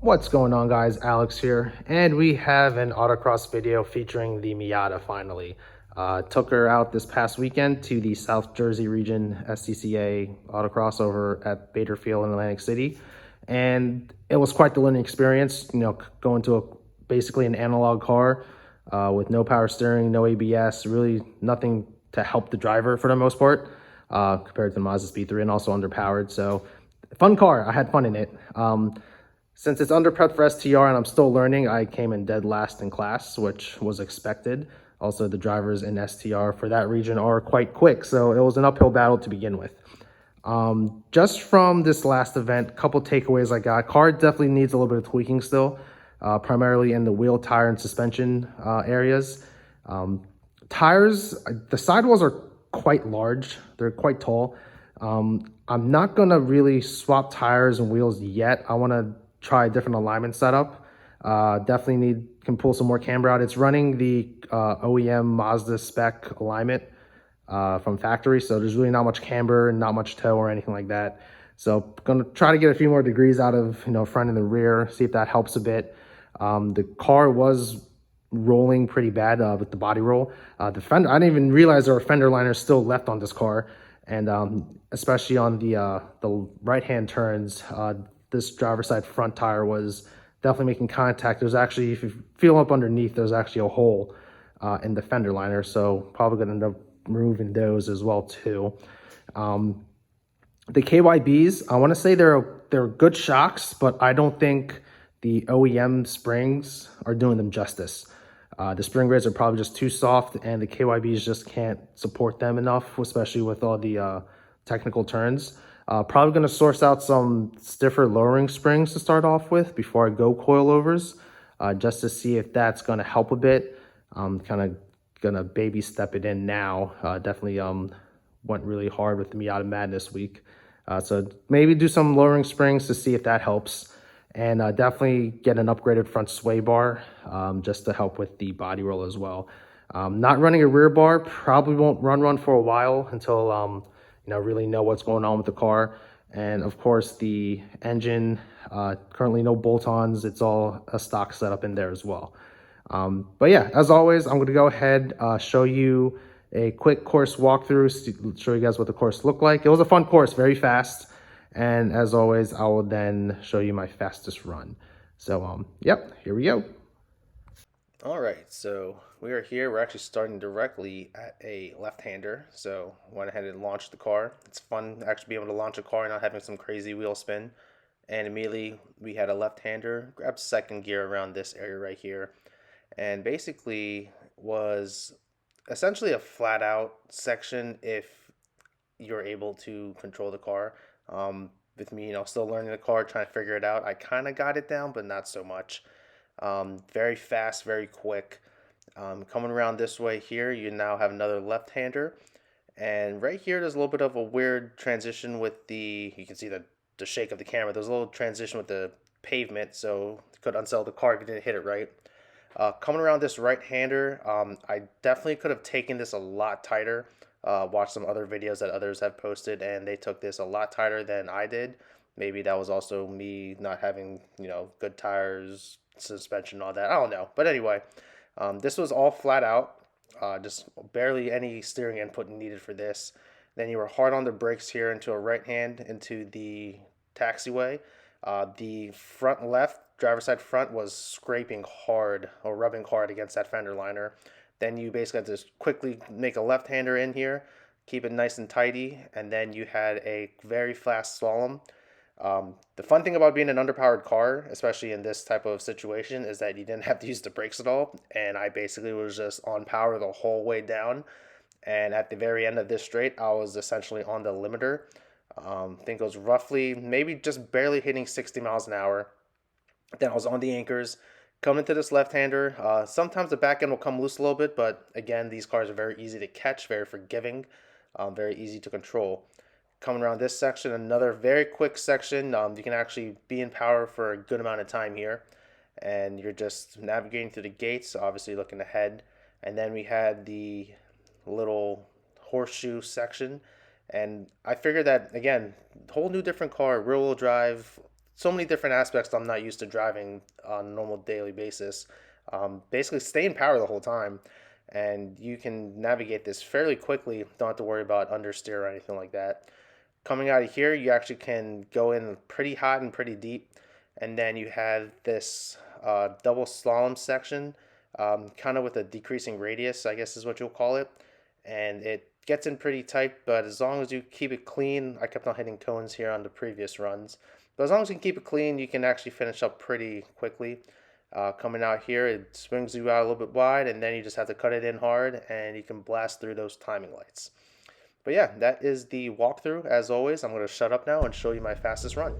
What's going on, guys? Alex here, and we have an autocross video featuring the Miata finally. Took her out this past weekend to the South Jersey region SCCA autocross over at Bader Field in Atlantic City, and it was quite the learning experience. Going to basically an analog car with no power steering, no ABS, really nothing to help the driver for the most part, compared to the Mazda Speed 3, and also underpowered. So, fun car. I had fun in it. Since it's under prep for STR and I'm still learning, I came in dead last in class, which was expected. Also, the drivers in STR for that region are quite quick, so it was an uphill battle to begin with. Just from this last event, a couple takeaways I got. Car definitely needs a little bit of tweaking still, primarily in the wheel, tire, and suspension areas. Tires, the sidewalls are quite large. They're quite tall. I'm not going to really swap tires and wheels yet. I want to try a different alignment setup. Definitely can pull some more camber out. It's running the OEM Mazda spec alignment from factory, so there's really not much camber and not much toe or anything like that. So gonna try to get a few more degrees out of front and the rear, see if that helps a bit. The car was rolling pretty bad with the body roll. The fender, I didn't even realize there were fender liners still left on this car, and especially on the right-hand turns. This driver's side front tire was definitely making contact. There's actually, if you feel up underneath, there's actually a hole in the fender liner. So probably going to end up removing those as well too. The KYBs, I want to say they're good shocks, but I don't think the OEM springs are doing them justice. The spring grids are probably just too soft, and the KYBs just can't support them enough, especially with all the technical turns. Probably going to source out some stiffer lowering springs to start off with before I go coilovers, just to see if that's going to help a bit. I'm kind of going to baby step it in now. Definitely went really hard with the Miata Madness week. So maybe do some lowering springs to see if that helps. And definitely get an upgraded front sway bar just to help with the body roll as well. Not running a rear bar, probably won't run for a while until really know what's going on with the car. And of course the engine, currently no bolt-ons, it's all a stock setup in there as well. But yeah, as always, I'm going to go ahead, show you a quick course walkthrough, show you guys what the course looked like. It was a fun course, very fast. And as always, I will then show you my fastest run. So yep, here we go. All right, so we are here. We're actually starting directly at a left-hander. So went ahead and launched the car. It's fun to actually be able to launch a car and not having some crazy wheel spin. And immediately we had a left-hander, grabbed second gear around this area right here. And basically was essentially a flat-out section if you're able to control the car. With me, still learning the car, trying to figure it out. I kind of got it down, but not so much. Very fast, very quick. Coming around this way here, you now have another left-hander. And right here, there's a little bit of a weird transition with you can see the shake of the camera. There's a little transition with the pavement, so you could unsettle the car if you didn't hit it right. Coming around this right-hander, I definitely could have taken this a lot tighter. Watched some other videos that others have posted, and they took this a lot tighter than I did. Maybe that was also me not having, good tires, suspension, all that. I don't know. But anyway, this was all flat out. Just barely any steering input needed for this. Then you were hard on the brakes here into a right hand into the taxiway. The front left, driver's side front, was scraping hard or rubbing hard against that fender liner. Then you basically had to quickly make a left-hander in here, keep it nice and tidy, and then you had a very fast slalom. The fun thing about being an underpowered car, especially in this type of situation, is that you didn't have to use the brakes at all, and I basically was just on power the whole way down. And at the very end of this straight, I was essentially on the limiter. I think it was roughly, maybe just barely hitting 60 miles an hour. Then I was on the anchors. Coming into this left-hander, sometimes the back end will come loose a little bit, but again, these cars are very easy to catch, very forgiving, very easy to control. Coming around this section, another very quick section. You can actually be in power for a good amount of time here, and you're just navigating through the gates, obviously looking ahead. And then we had the little horseshoe section, and I figured that, again, whole new different car, rear-wheel drive, so many different aspects I'm not used to driving on a normal daily basis. Basically, stay in power the whole time, and you can navigate this fairly quickly. Don't have to worry about understeer or anything like that. Coming out of here, you actually can go in pretty hot and pretty deep, and then you have this double slalom section, kind of with a decreasing radius, I guess is what you'll call it, and it gets in pretty tight. But as long as you keep it clean, I kept on hitting cones here on the previous runs, but as long as you can keep it clean, you can actually finish up pretty quickly. Coming out here, it swings you out a little bit wide, and then you just have to cut it in hard, and you can blast through those timing lights. But yeah, that is the walkthrough. As always, I'm going to shut up now and show you my fastest run.